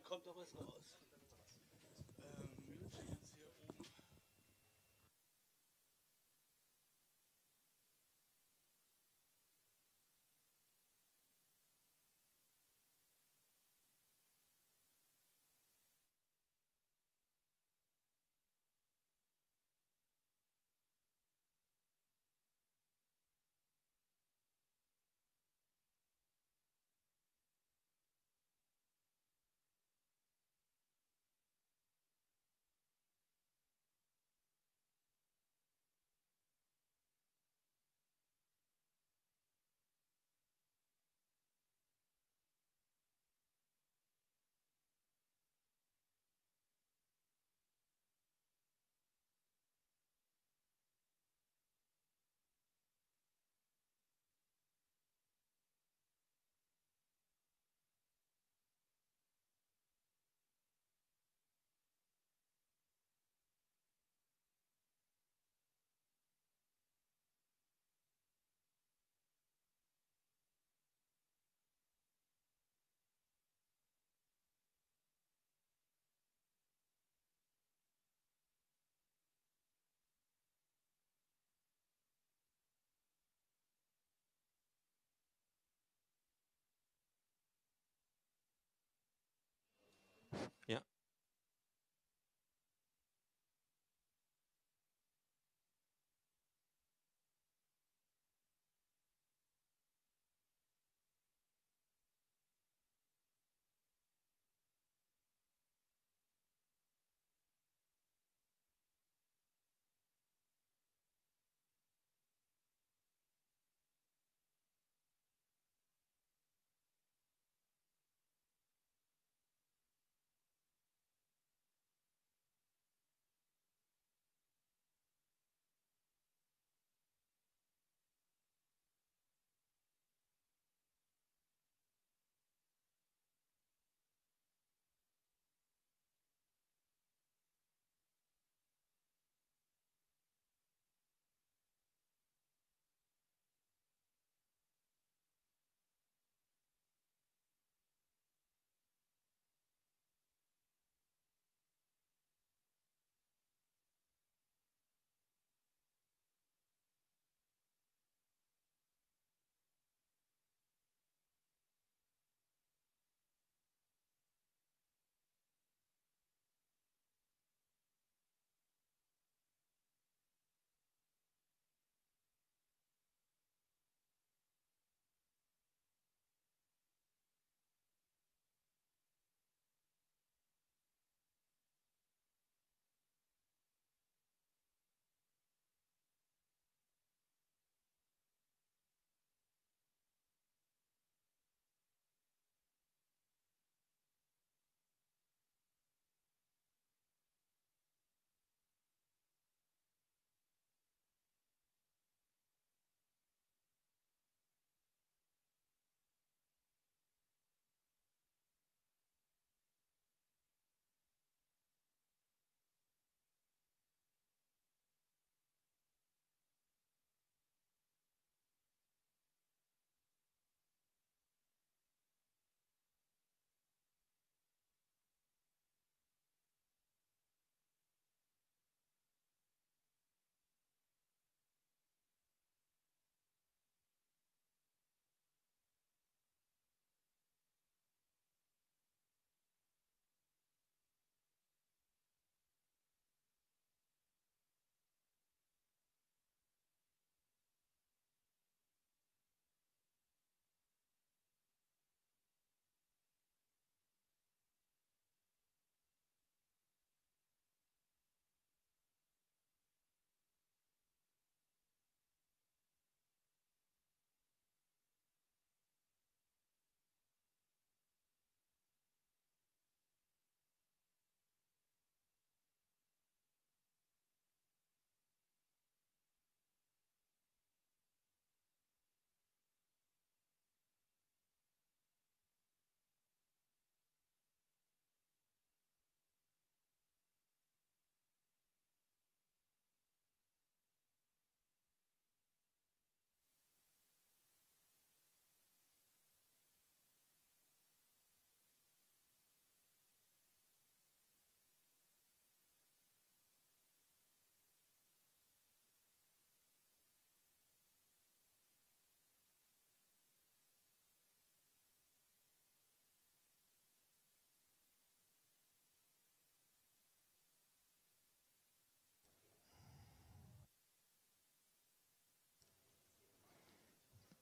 kommt doch was raus. Jetzt hier oben.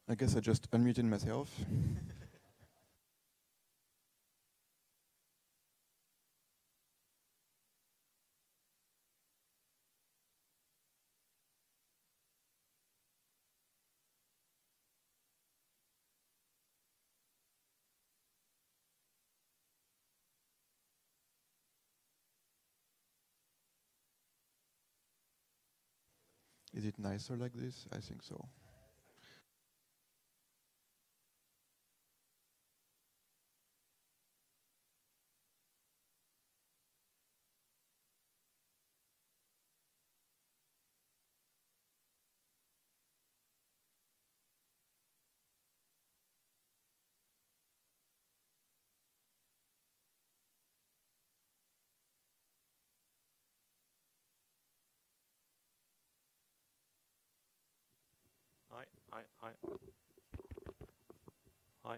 I guess I just unmuted myself. Is it nicer like this? I think so. Hi, hi, hi, hi.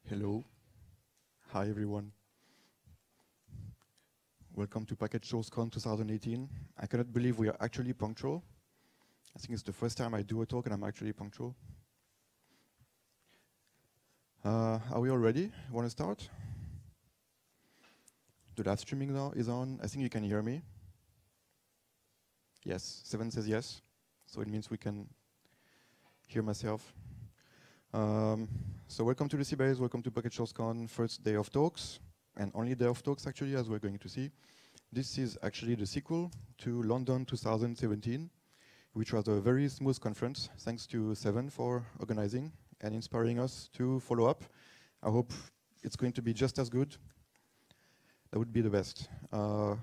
Hello. Hi, everyone. Welcome to Package SourceCon 2018. I cannot believe we are actually punctual. I think it's the first time I do a talk and I'm actually punctual. Are we all ready? Want to start? The live streaming now is on. I think you can hear me. Yes, 7 says yes. So it means we can hear myself. So welcome to the Seabase, welcome to Package SourceCon, first day of talks, and only day of talks actually, as we're going to see. This is actually the sequel to London 2017, which was a very smooth conference. Thanks to Seven for organizing and inspiring us to follow up. I hope it's going to be just as good. That would be the best. And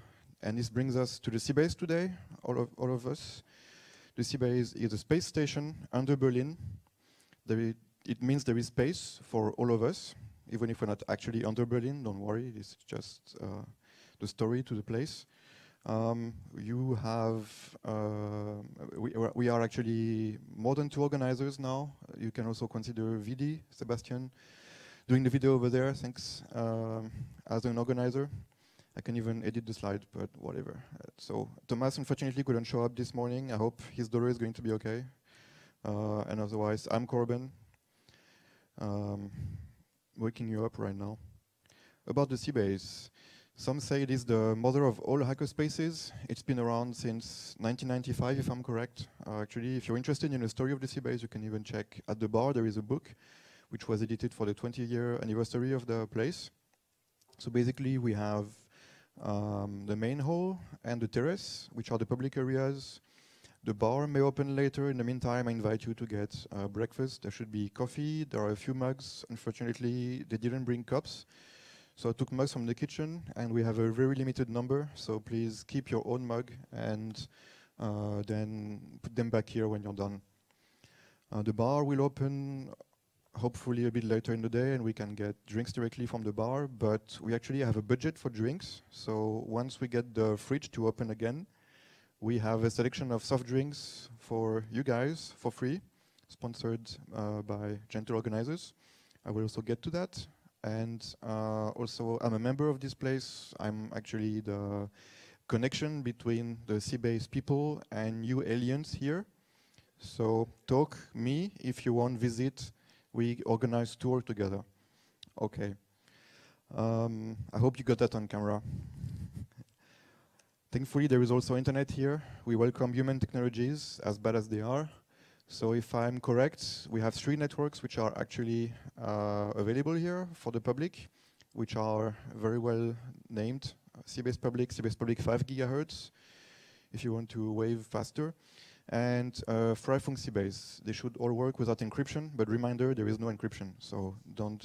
this brings us to the Seabase today, all of us. The Seabase is a space station under Berlin. It means there is space for all of us, even if we're not actually under Berlin. Don't worry, it's just the story to the place. You have, we are actually more than 2 organizers now. You can also consider VD, Sebastian, doing the video over there, thanks, as an organizer. I can even edit the slide, but whatever. So Thomas unfortunately couldn't show up this morning. I hope his daughter is going to be okay. And otherwise, I'm Corbin, waking you up right now. About the Seabase, some say it is the mother of all hackerspaces. It's been around since 1995, if I'm correct. Actually, if you're interested in the story of the Seabase, you can even check at the bar. There is a book which was edited for the 20-year anniversary of the place. So basically, we have the main hall and the terrace, which are the public areas. The bar may open later. In the meantime, I invite you to get breakfast. There should be coffee. There are a few mugs. Unfortunately, they didn't bring cups. So I took mugs from the kitchen, and we have a very limited number. So please keep your own mug and then put them back here when you're done. The bar will open hopefully a bit later in the day, and we can get drinks directly from the bar. But we actually have a budget for drinks. So once we get the fridge to open again, we have a selection of soft drinks for you guys for free, sponsored by gentle organizers. I will also get to that. And also, I'm a member of this place. I'm actually the connection between the Seabase people and you aliens here. So talk me if you want visit. We organize tour together. Okay. I hope you got that on camera. Thankfully, there is also internet here. We welcome human technologies, as bad as they are. So if I'm correct, we have 3 networks which are actually available here for the public, which are very well named. Seabase Public 5 gigahertz, if you want to wave faster. And Freifunk Seabase. They should all work without encryption, but reminder, there is no encryption, so don't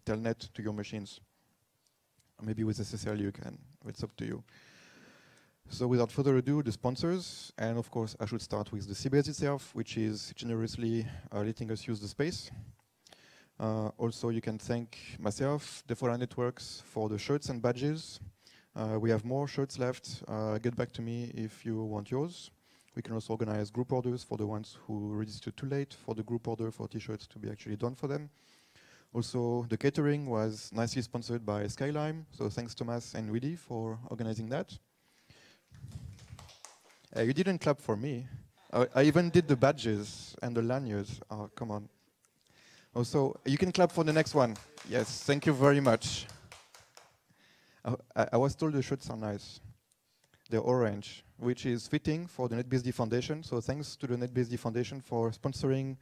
telnet to your machines. Maybe with SSL you can, it's up to you. So without further ado, the sponsors, and of course I should start with the Seabase itself, which is generously letting us use the space. Also you can thank myself, the Foreign Networks, for the shirts and badges. We have more shirts left. Get back to me if you want yours. We can also organize group orders for the ones who registered too late for the group order for t-shirts to be actually done for them. Also, the catering was nicely sponsored by Skylime, so thanks Thomas and Willy for organizing that. You didn't clap for me. I even did the badges and the lanyards. Oh, come on. Also, you can clap for the next one. Yes, thank you very much. I was told the shirts are nice. They're orange, which is fitting for the NetBSD Foundation. So thanks to the NetBSD Foundation for sponsoring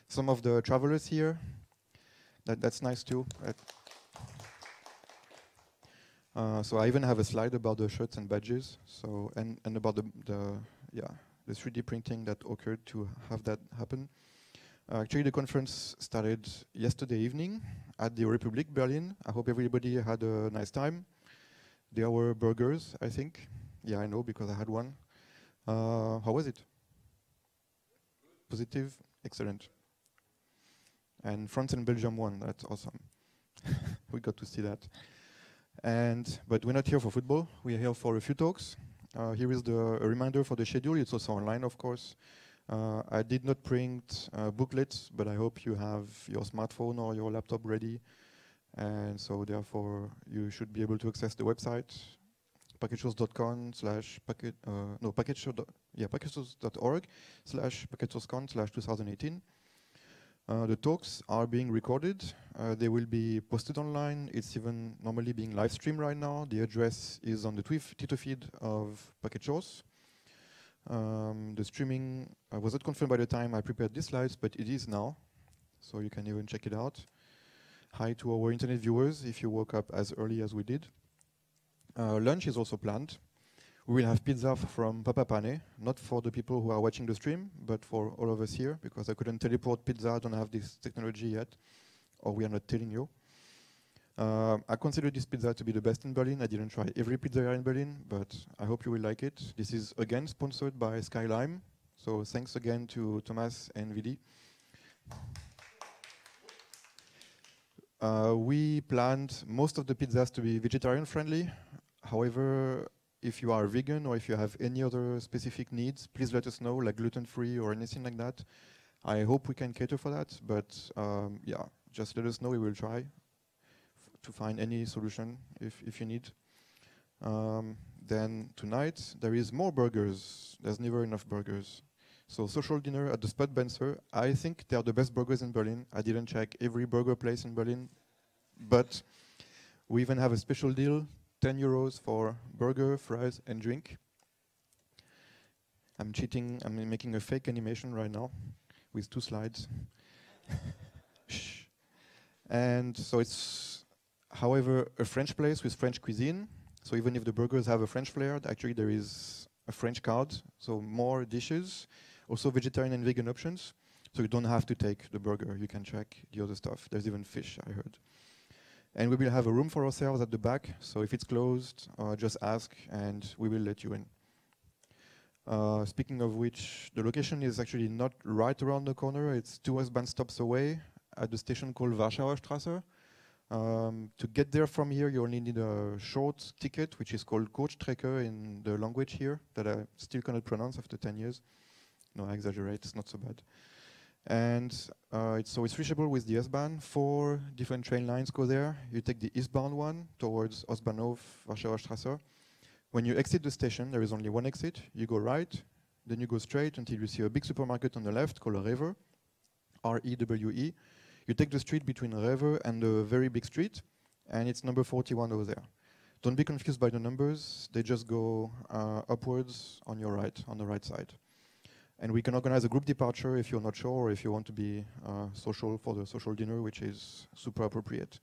some of the travelers here. That's nice too. So I even have a slide about the shirts and badges. So and about the 3D printing that occurred to have that happen. Actually, the conference started yesterday evening at the Republic Berlin. I hope everybody had a nice time. There were burgers, I think. Yeah, I know because I had one. How was it? Positive? Excellent. And France and Belgium won. That's awesome. We got to see that. But we're not here for football. We're here for a few talks. Here is a reminder for the schedule. It's also online, of course. I did not print booklets, but I hope you have your smartphone or your laptop ready. And so therefore, you should be able to access the website, packetsource.org/packetsource.org/packetsourcecon/2018. The talks are being recorded. They will be posted online. It's even normally being live streamed right now. The address is on the Twitter feed of PacketSource. The streaming was not confirmed by the time I prepared these slides, but it is now. So you can even check it out. Hi to our internet viewers if you woke up as early as we did. Lunch is also planned. We will have pizza from Papa Pane, not for the people who are watching the stream, but for all of us here, because I couldn't teleport pizza, I don't have this technology yet, or we are not telling you. I consider this pizza to be the best in Berlin. I didn't try every pizzeria in Berlin, but I hope you will like it. This is again sponsored by Skylime, so thanks again to Thomas and Vidi. We planned most of the pizzas to be vegetarian friendly. However, if you are vegan or if you have any other specific needs, please let us know, like gluten-free or anything like that. I hope we can cater for that, but yeah, just let us know. We will try to find any solution if you need. Then tonight, there is more burgers. There's never enough burgers. So social dinner at the Spud Benzer. I think they are the best burgers in Berlin. I didn't check every burger place in Berlin, but we even have a special deal, 10 euros for burger, fries, and drink. I'm cheating. I'm making a fake animation right now with 2 slides. And so it's, however, a French place with French cuisine. So even if the burgers have a French flair, actually there is a French card, so more dishes, also vegetarian and vegan options. So you don't have to take the burger, you can check the other stuff. There's even fish, I heard. And we will have a room for ourselves at the back, so if it's closed, just ask and we will let you in. Speaking of which, the location is actually not right around the corner, it's 2 S-Bahn stops away at the station called Warschauer Straße. To get there from here, you only need a short ticket, which is called Kurzstrecke in the language here, that I still cannot pronounce after 10 years. No, I exaggerate, it's not so bad. And it's reachable with the S-Bahn. 4 different train lines go there. You take the eastbound one towards Ostbahnhof, Warschauer Straße. When you exit the station, there is only one exit. You go right, then you go straight until you see a big supermarket on the left called Rewe, R-E-W-E. You take the street between Rewe and the very big street, and it's number 41 over there. Don't be confused by the numbers. They just go upwards on your right, on the right side. And we can organize a group departure if you're not sure, or if you want to be social for the social dinner, which is super appropriate.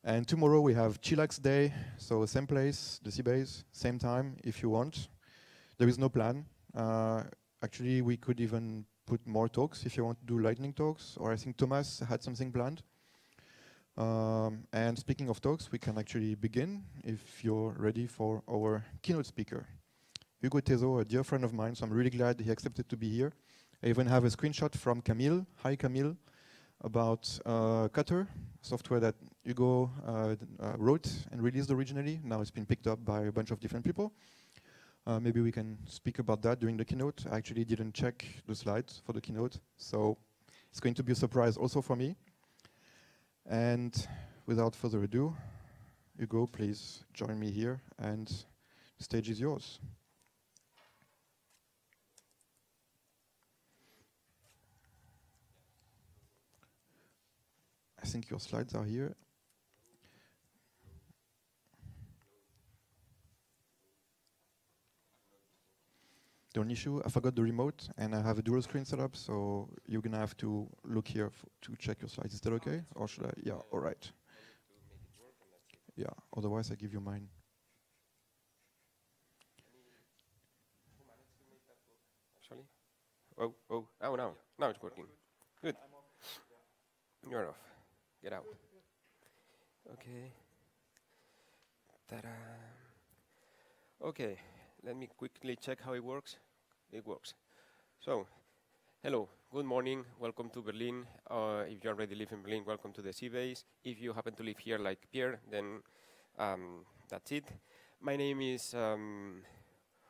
And tomorrow we have Chillax Day, so same place, the Seabase, same time if you want. There is no plan. Actually, we could even put more talks if you want to do lightning talks, or I think Thomas had something planned. And speaking of talks, we can actually begin if you're ready for our keynote speaker. Hugo Tezo, a dear friend of mine, so I'm really glad he accepted to be here. I even have a screenshot from Camille, hi Camille, about Cutter, software that Hugo wrote and released originally. Now it's been picked up by a bunch of different people. Maybe we can speak about that during the keynote. I actually didn't check the slides for the keynote, so it's going to be a surprise also for me. And without further ado, Hugo, please join me here, and the stage is yours. I think your slides are here. The only issue, I forgot the remote, and I have a dual screen set up, so you're gonna have to look here to check your slides. Is that okay? Or should I? Yeah, all right. Yeah, otherwise I give you mine. Actually? Oh, now it's working. Good. You're off. Get out. Okay. Ta-da. Okay, let me quickly check how it works. It works. So, hello, good morning, welcome to Berlin. If you already live in Berlin, welcome to the Seabase. If you happen to live here like Pierre, then that's it. My name is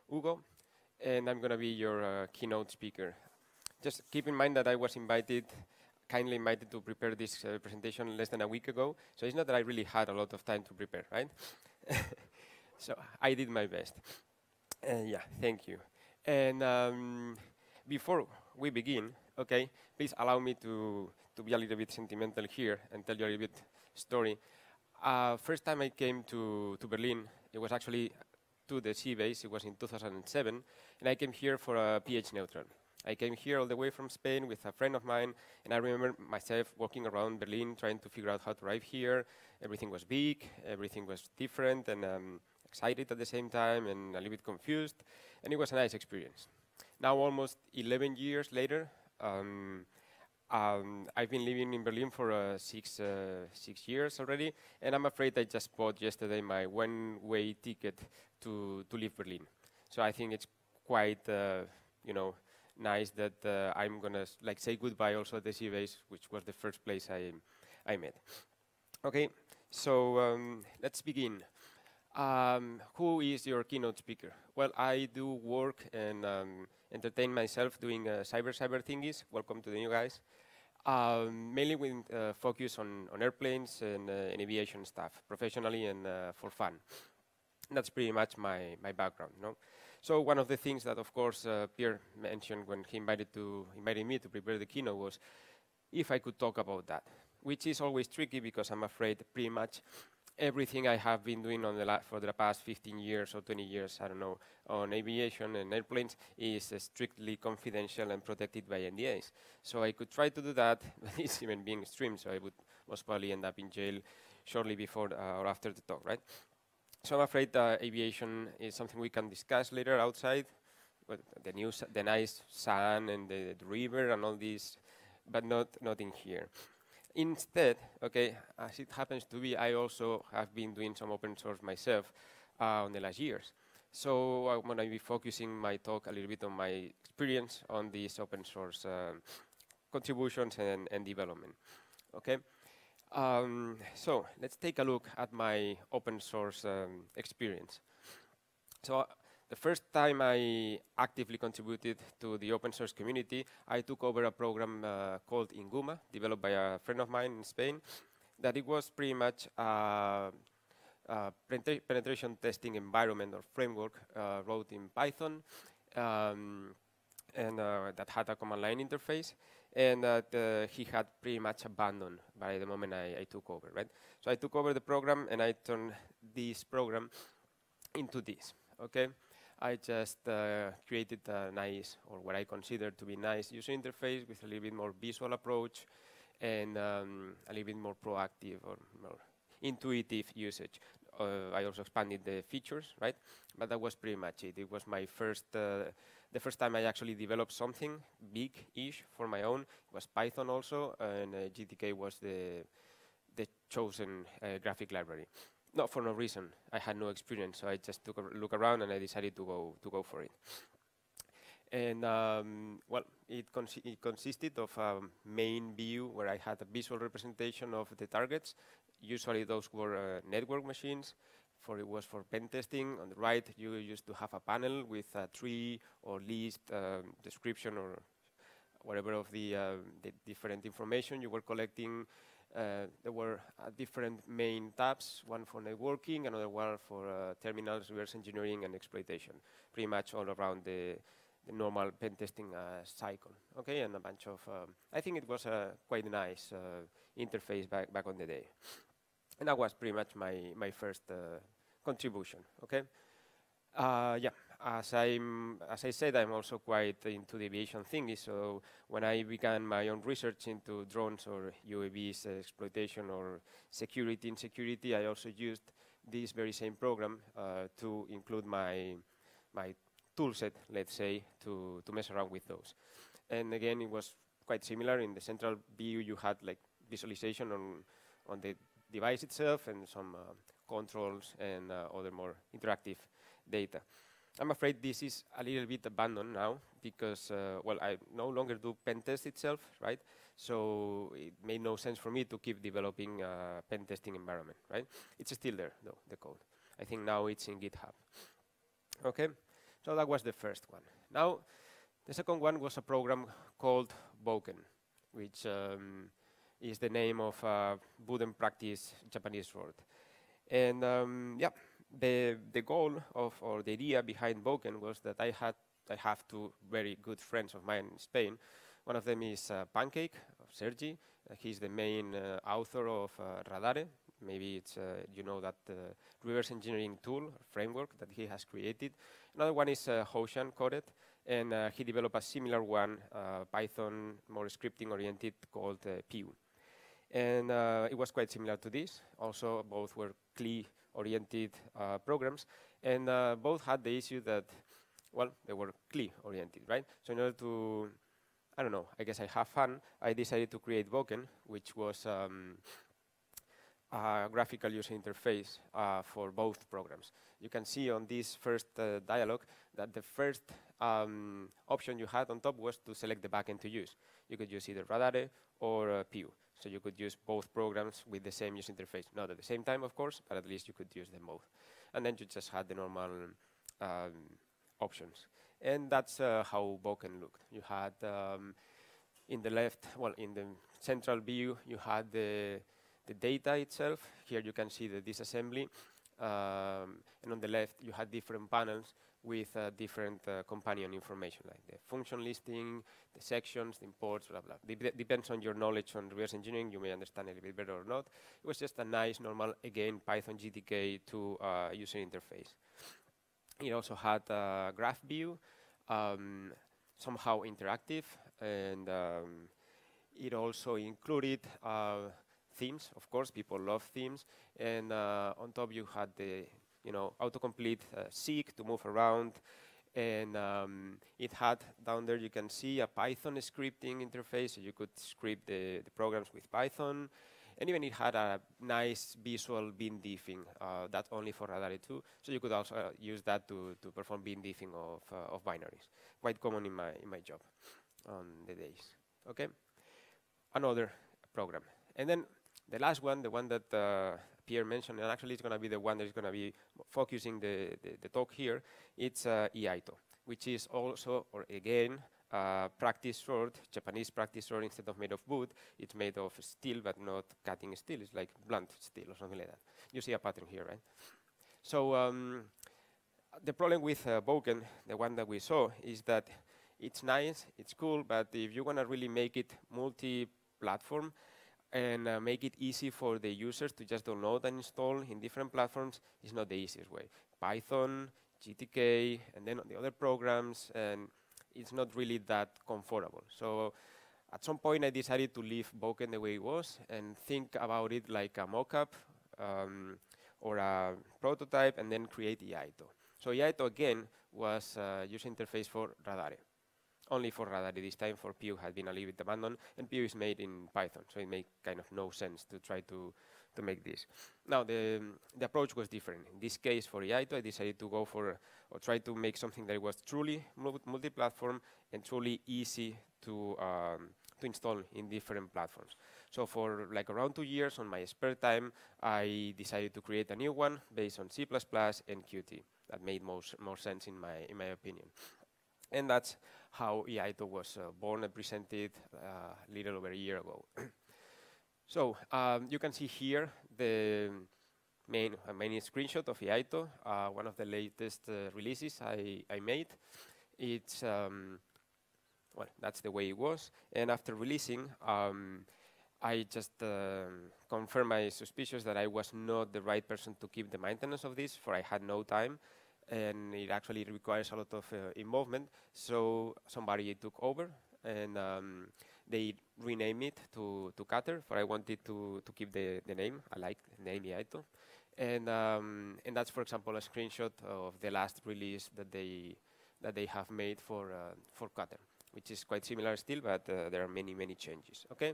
Hugo, and I'm gonna be your keynote speaker. Just keep in mind that I was kindly invited to prepare this presentation less than a week ago. So it's not that I really had a lot of time to prepare, right? So I did my best. Yeah, thank you. And before we begin, okay, please allow me to be a little bit sentimental here and tell you a little bit story. First time I came to Berlin, it was actually to the Seabase. It was in 2007, and I came here for a PH neutral. I came here all the way from Spain with a friend of mine, and I remember myself walking around Berlin trying to figure out how to arrive here. Everything was big, everything was different, and excited at the same time, and a little bit confused, and it was a nice experience. Now, almost 11 years later, I've been living in Berlin for 6 years already, and I'm afraid I just bought yesterday my one-way ticket to leave Berlin. So I think it's quite, nice that I'm gonna say goodbye also at the Seabase, which was the first place I met. Okay, so let's begin. Who is your keynote speaker? Well, I do work and entertain myself doing cyber thingies. Welcome to the new guys. Mainly with focus on airplanes and aviation stuff, professionally and for fun. That's pretty much my background, no? So one of the things that, of course, Pierre mentioned when he invited me to prepare the keynote was if I could talk about that, which is always tricky because I'm afraid pretty much everything I have been doing for the past 15 years or 20 years, I don't know, on aviation and airplanes is strictly confidential and protected by NDAs. So I could try to do that, but it's even being streamed, so I would most probably end up in jail shortly before or after the talk, right? So I'm afraid aviation is something we can discuss later outside, but the nice sun and the river and all this, but not in here. Instead, okay, as it happens to be, I also have been doing some open source myself in the last years. So I'm going to be focusing my talk a little bit on my experience on these open source contributions and development. Okay. So let's take a look at my open source experience. So the first time I actively contributed to the open source community, I took over a program called Inguma, developed by a friend of mine in Spain, that it was pretty much a penetration testing environment or framework wrote in Python, and that had a command line interface, and that he had pretty much abandoned by the moment I took over, right? So I took over the program and I turned this program into this, okay? I just created a nice, or what I consider to be nice user interface with a little bit more visual approach and a little bit more proactive or more intuitive usage. I also expanded the features, right? But that was pretty much it. It was my first, the first time I actually developed something big-ish for my own. It was Python also, and GTK was the chosen graphic library. Not for no reason. I had no experience, so I just took a look around and I decided to go for it. And well, it consisted of a main view where I had a visual representation of the targets. Usually those were network machines. It was for pen testing. On the right, you used to have a panel with a tree or list, description or whatever of the different information you were collecting. There were different main tabs, one for networking, another one for terminals, reverse engineering, and exploitation. Pretty much all around the normal pen testing cycle. Okay, and a bunch of, I think it was a quite nice interface back on the day. And that was pretty much my first contribution. Okay, yeah. As I said, I'm also quite into the aviation thing. So when I began my own research into drones or UAVs exploitation or security in security, I also used this very same program to include my tool set, let's say, to mess around with those. And again, it was quite similar. In the central view, you had like visualization on the device itself and some controls and other more interactive data. I'm afraid this is a little bit abandoned now because, well, I no longer do pen test itself, right? So it made no sense for me to keep developing a pen testing environment, right? It's still there, though, the code. I think now it's in GitHub. Okay, so that was the first one. Now, the second one was a program called Boken, which is the name of a wooden practice Japanese word. And yeah. The goal of, or the idea behind Boken was that I have two very good friends of mine in Spain. One of them is Pancake, of Sergi. He's the main author of Radare. Maybe it's, you know, that reverse engineering tool, framework that he has created. Another one is Hoshan Coded, and he developed a similar one, Python, more scripting oriented, called Pew. And it was quite similar to this. Also, both were CLI-oriented programs, and both had the issue that, well, they were CLI-oriented, right? So in order to, I don't know, I guess I have fun, I decided to create Boken, which was a graphical user interface for both programs. You can see on this first dialog that the first option you had on top was to select the backend to use. You could use either Radare or Pew. So you could use both programs with the same user interface. Not at the same time, of course, but at least you could use them both. And then you just had the normal options. And that's how Boken looked. You had in the left, well, in the central view, you had the data itself. Here you can see the disassembly. And on the left, you had different panels with different companion information, like the function listing, the sections, the imports, blah, blah. Depends on your knowledge on reverse engineering. You may understand a little bit better or not. It was just a nice, normal, again, Python GTK to user interface. It also had a graph view, somehow interactive, and it also included themes. Of course, people love themes. And on top, you had the you know, autocomplete seek to move around. And it had down there, you can see a Python scripting interface, so you could script the programs with Python. And even it had a nice visual bin diffing, that's only for Radare 2. So you could also use that to perform bin diffing of binaries. Quite common in my job on the days. Okay, another program. And then the last one, the one that Pierre mentioned, and actually it's going to be the one that is going to be focusing the talk here, it's EITO, which is also, or again, practice sword, Japanese practice sword. Instead of made of wood, it's made of steel, but not cutting steel. It's like blunt steel or something like that. You see a pattern here, right? So the problem with Boken, the one that we saw, is that it's nice, it's cool, but if you want to really make it multi-platform and make it easy for the users to just download and install in different platforms, it's not the easiest way. Python, GTK, and then the other programs, and it's not really that comfortable. So at some point I decided to leave Boken the way it was and think about it like a mockup or a prototype, and then create EITO. So EITO again was a user interface for Radare. Only for Radare this time. For Pew had been a little bit abandoned, and Pew is made in Python, so it made kind of no sense to try to make this. Now the approach was different. In this case, for EITO, I decided to go for or try to make something that was truly multi-platform and truly easy to install in different platforms. So for like around 2 years on my spare time, I decided to create a new one based on C++ and Qt. That made more sense in my opinion. And that's how EITO was born and presented a little over a year ago. So you can see here the main screenshot of EITO, one of the latest releases I made. It's, well, that's the way it was. And after releasing, I just confirmed my suspicions that I was not the right person to keep the maintenance of this, for I had no time. And it actually requires a lot of involvement. So somebody took over, and they renamed it to Cutter, for I wanted to keep the name. I like the name EITO. And that's, for example, a screenshot of the last release that they have made for Cutter, which is quite similar still, but there are many changes. Okay.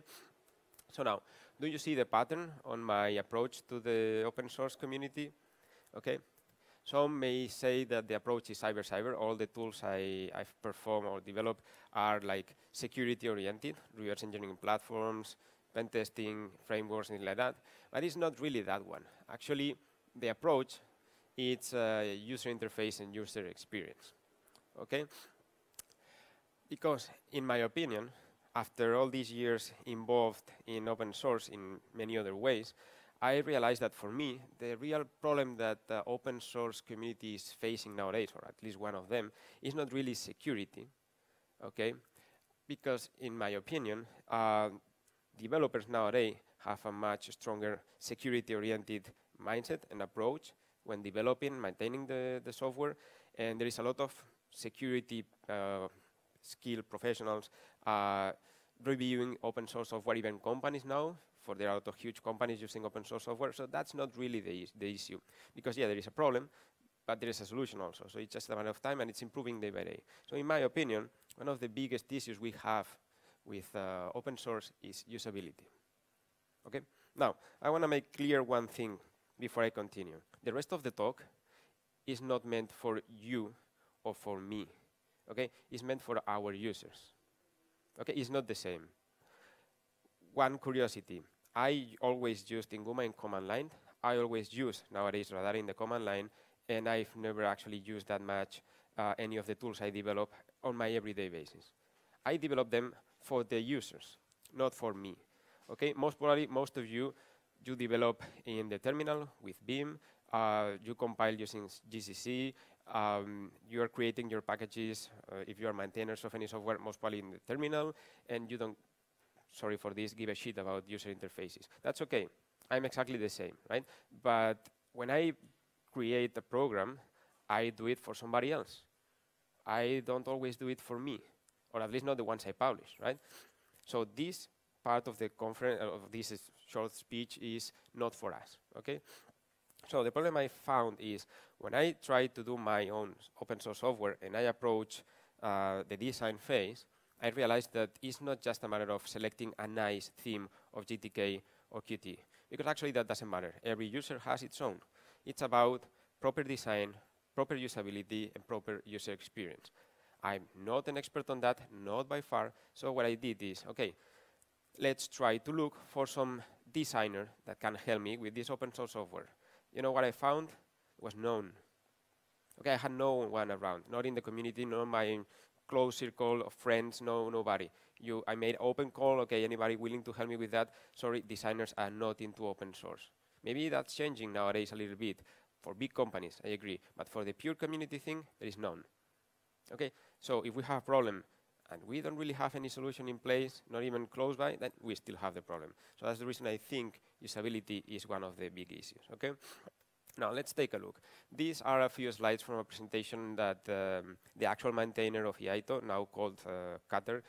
So now, do you see the pattern on my approach to the open source community? Okay. Some may say that the approach is cyber. All the tools I've performed or developed are like security-oriented, reverse engineering platforms, pen testing, frameworks, things like that. But it's not really that one. Actually, the approach, it's user interface and user experience. Okay? Because, in my opinion, after all these years involved in open source in many other ways, I realized that for me, the real problem that the open source community is facing nowadays, or at least one of them, is not really security, okay? Because in my opinion, developers nowadays have a much stronger security-oriented mindset and approach when developing, maintaining the software, and there is a lot of security skilled professionals reviewing open source software, even companies now, for there are a lot of huge companies using open source software. So that's not really the issue. Because, yeah, there is a problem, but there is a solution also. So it's just a matter of time, and it's improving day by day. So in my opinion, one of the biggest issues we have with open source is usability. Okay? Now, I want to make clear one thing before I continue. The rest of the talk is not meant for you or for me. Okay? It's meant for our users. Okay? It's not the same. One curiosity, I always used Inguma in command line. I always use nowadays Radar in the command line, and I've never actually used that much any of the tools I develop on my everyday basis. I develop them for the users, not for me. Okay, most probably, most of you develop in the terminal with Vim, you compile using GCC, you are creating your packages, if you are maintainers of any software, most probably in the terminal, and you don't, sorry for this, give a shit about user interfaces. That's okay. I'm exactly the same, right? But when I create a program, I do it for somebody else. I don't always do it for me, or at least not the ones I publish, right? So this part of the conference, of this short speech, is not for us, okay? So the problem I found is when I try to do my own open source software and I approach the design phase, I realized that it's not just a matter of selecting a nice theme of GTK or Qt, because actually that doesn't matter. Every user has its own. It's about proper design, proper usability, and proper user experience. I'm not an expert on that, not by far, so what I did is, okay, let's try to look for some designer that can help me with this open source software. You know what I found? It was none. Okay, I had no one around, not in the community, not my close circle of friends, nobody. I made open call, okay, anybody willing to help me with that? Sorry, designers are not into open source. Maybe that's changing nowadays a little bit. For big companies, I agree. But for the pure community thing, there is none. Okay, so if we have a problem and we don't really have any solution in place, not even close by, then we still have the problem. So that's the reason I think usability is one of the big issues, okay? Now let's take a look. These are a few slides from a presentation that the actual maintainer of EITO, now called Qatar,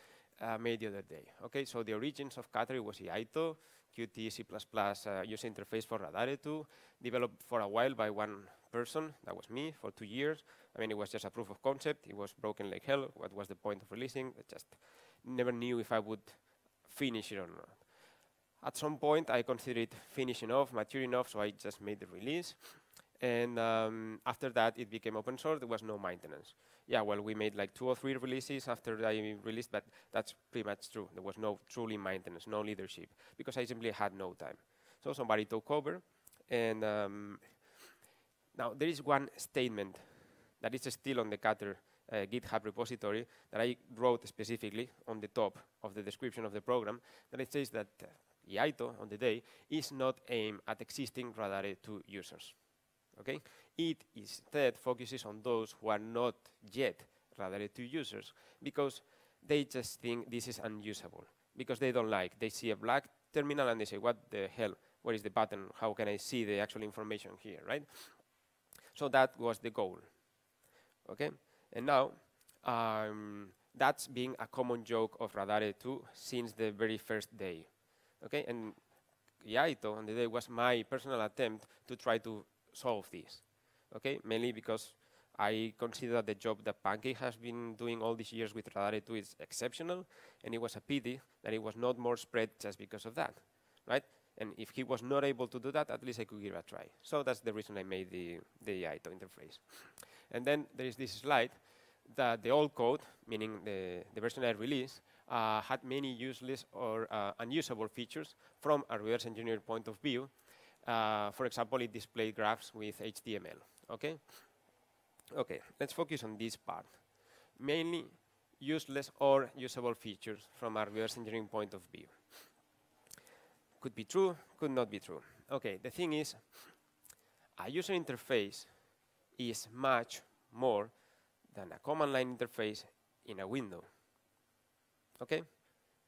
made the other day. Okay, so the origins of Qatar was EITO, Qt C++ user interface for Radare 2, developed for a while by one person, that was me, for 2 years. I mean, it was just a proof of concept. It was broken like hell. What was the point of releasing? I just never knew if I would finish it or not. At some point, I considered it finished enough, mature enough, so I just made the release. And after that, it became open source. There was no maintenance. Yeah, well, we made like 2 or 3 releases after I released, but that's pretty much true. There was no truly maintenance, no leadership, because I simply had no time. So somebody took over. And now there is one statement that is still on the Qatar GitHub repository that I wrote specifically on the top of the description of the program, that it says that EITO on the day is not aimed at existing Radare 2 users. Okay? It instead focuses on those who are not yet Radare 2 users because they just think this is unusable, because they don't like. They see a black terminal and they say, what the hell? Where is the button? How can I see the actual information here, right? So that was the goal. Okay? And now, that's been a common joke of Radare 2 since the very first day. Okay? And EITO on the day was my personal attempt to try to solve this. Okay? Mainly because I consider that the job that Pancake has been doing all these years with Radare 2 is exceptional, and it was a pity that it was not more spread just because of that, right? And if he was not able to do that, at least I could give it a try. So that's the reason I made the EITO interface. And then there is this slide that the old code, meaning the version I released, had many useless or unusable features from a reverse engineer point of view. For example, it displayed graphs with HTML. Okay? Okay, let's focus on this part. Mainly useless or usable features from a reverse engineering point of view. Could be true, could not be true. Okay, the thing is, a user interface is much more than a command line interface in a window. Okay?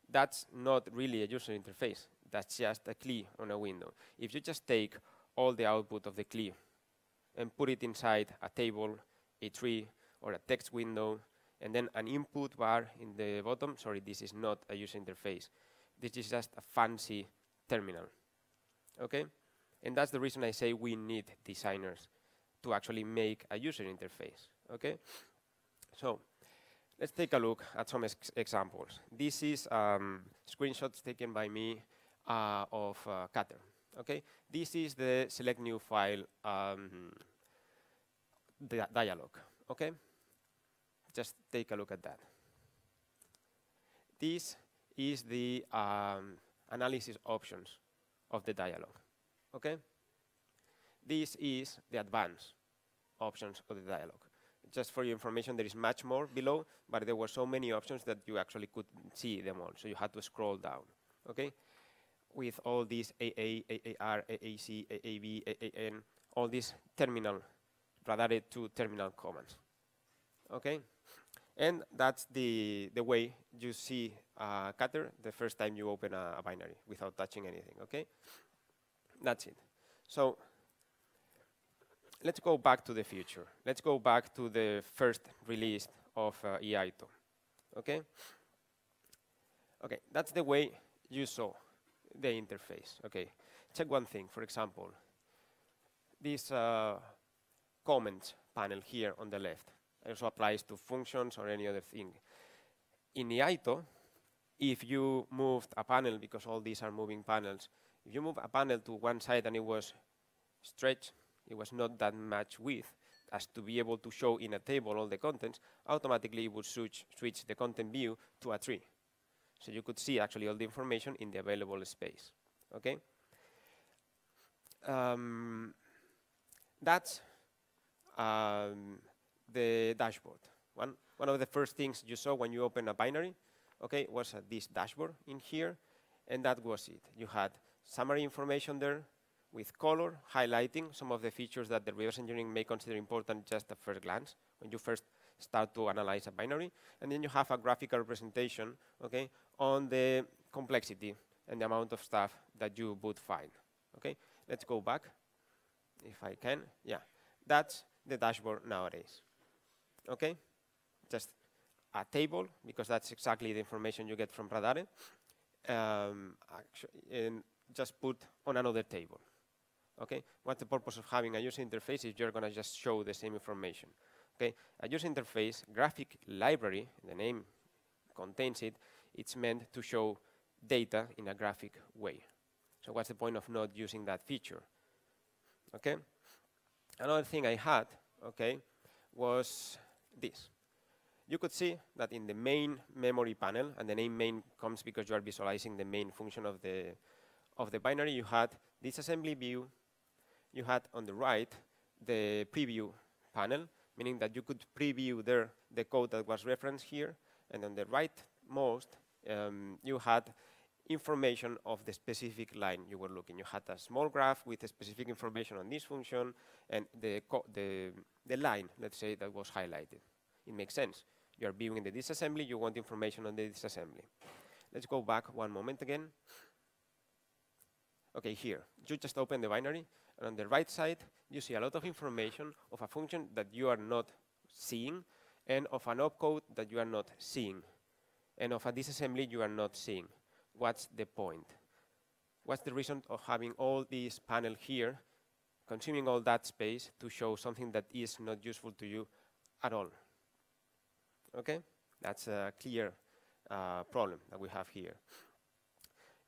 That's not really a user interface. That's just a CLI on a window. If you just take all the output of the CLI and put it inside a table, a tree, or a text window, and then an input bar in the bottom, sorry, this is not a user interface. This is just a fancy terminal. Okay? And that's the reason I say we need designers to actually make a user interface. Okay? So let's take a look at some examples. This is screenshots taken by me of Qatar. Okay? This is the select new file dialog. Okay? Just take a look at that. This is the analysis options of the dialog. Okay? This is the advanced options of the dialog. Just for your information, there is much more below, but there were so many options that you actually could see them all, so you had to scroll down. Okay? With all these AA, AAR, AAC, AAB, AAN, all these terminal, Radare 2 terminal commands. Okay? And that's the way you see Qatar the first time you open a binary without touching anything. Okay? That's it. So let's go back to the future. Let's go back to the first release of EITO. Okay? Okay, that's the way you saw the interface. Okay, check one thing. For example, this comments panel here on the left. It also applies to functions or any other thing. In ITO, if you moved a panel, because all these are moving panels, if you move a panel to one side and it was stretched, it was not that much width as to be able to show in a table all the contents, automatically it would switch the content view to a tree. So you could see actually all the information in the available space. Okay? That's the dashboard. One of the first things you saw when you open a binary, okay, was this dashboard in here, and that was it. You had summary information there with color highlighting some of the features that the reverse engineering may consider important just at first glance when you first start to analyze a binary, and then you have a graphical representation, okay, on the complexity and the amount of stuff that you would find. Okay, let's go back, if I can. Yeah, that's the dashboard nowadays. Okay, just a table, because that's exactly the information you get from Radare, and just put on another table. Okay, what's the purpose of having a user interface if you're going to just show the same information? Okay, a user interface graphic library, the name contains it, it's meant to show data in a graphic way. So what's the point of not using that feature? Okay, another thing I had, okay, was this. You could see that in the main memory panel, and the name main comes because you are visualizing the main function of the binary, you had this assembly view, you had on the right the preview panel, meaning that you could preview there the code that was referenced here, and on the rightmost you had information of the specific line you were looking. You had a small graph with a specific information on this function and the line, let's say, that was highlighted. It makes sense. You are viewing the disassembly, you want information on the disassembly. Let's go back one moment again. Okay, here, you just open the binary, and on the right side, you see a lot of information of a function that you are not seeing, and of an opcode that you are not seeing, and of a disassembly you are not seeing. What's the point? What's the reason of having all these panels here, consuming all that space to show something that is not useful to you at all? Okay, that's a clear problem that we have here.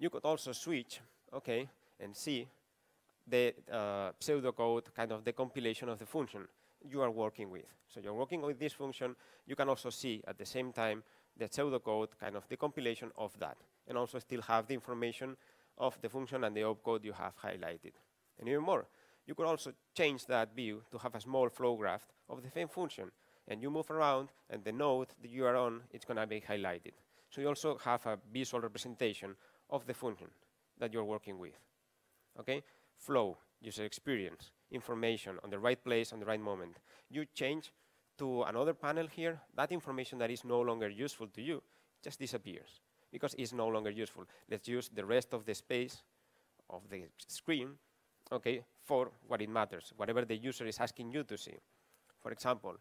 You could also switch, okay, and see the pseudocode, kind of the compilation of the function you are working with. So you're working with this function, you can also see at the same time the pseudocode, kind of the compilation of that, and also still have the information of the function and the opcode you have highlighted. And even more, you could also change that view to have a small flow graph of the same function, and you move around, and the node that you are on, it's going to be highlighted. So you also have a visual representation of the function that you're working with. Okay? Flow, user experience, information on the right place, on the right moment. You change to another panel here, that information that is no longer useful to you just disappears because it's no longer useful. Let's use the rest of the space of the screen, okay, for what it matters, whatever the user is asking you to see. For example,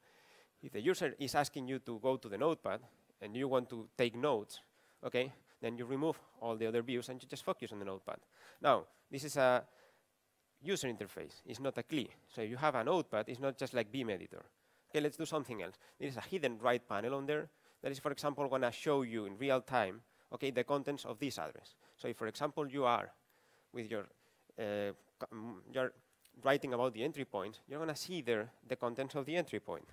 if the user is asking you to go to the notepad and you want to take notes, okay, then you remove all the other views and you just focus on the notepad. Now, this is a user interface, it's not a CLI. So if you have a notepad, it's not just like Beam Editor. Okay, let's do something else. There is a hidden write panel on there that is, for example, going to show you in real time, okay, the contents of this address. So if, for example, you are with your, you're writing about the entry point, you're going to see there the contents of the entry point.